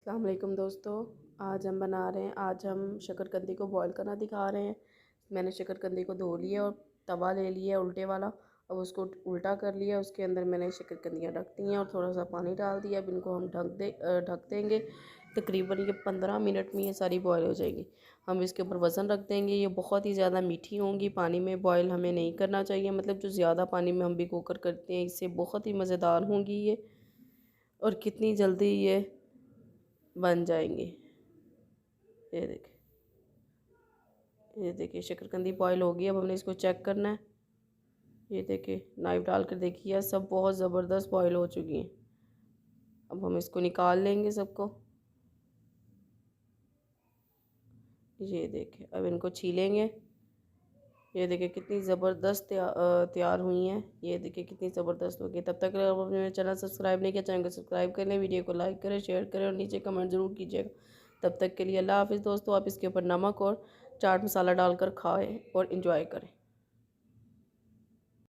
अस्सलाम वालेकुम दोस्तों। आज हम शकरकंदी को बॉईल करना दिखा रहे हैं। मैंने शकरकंदी को धो लिया और तवा ले लिया उल्टे वाला। अब उसको उल्टा कर लिया, उसके अंदर मैंने शकरकंदियाँ रख दी हैं और थोड़ा सा पानी डाल दिया। अब इनको हम ढक देंगे। तकरीबन ये 15 मिनट में ये सारी बॉईल हो जाएगी। हम इसके ऊपर वज़न रख देंगे। ये बहुत ही ज़्यादा मीठी होंगी। पानी में बॉईल हमें नहीं करना चाहिए, मतलब जो ज़्यादा पानी में हम भिगो कर करते हैं, इससे बहुत ही मज़ेदार होंगी ये और कितनी जल्दी ये बन जाएंगे। ये देखिए, ये देखिए शकरकंदी बॉईल हो गई। अब हमने इसको चेक करना है। ये देखिए, नाइफ डाल कर देखिए, सब बहुत ज़बरदस्त बॉईल हो चुकी हैं। अब हम इसको निकाल लेंगे सबको। ये देखिए, अब इनको छीलेंगे। ये देखिए कितनी ज़बरदस्त तैयार हुई हैं। ये देखिए कितनी ज़बरदस्त हो गई। तब तक अगर आपने मेरा चैनल सब्सक्राइब नहीं किया, चैनल को सब्सक्राइब कर लें, वीडियो को लाइक करें, शेयर करें और नीचे कमेंट ज़रूर कीजिएगा। तब तक के लिए अल्लाह हाफ़िज़ दोस्तों। आप इसके ऊपर नमक और चाट मसाला डालकर खाएं और इंजॉय करें।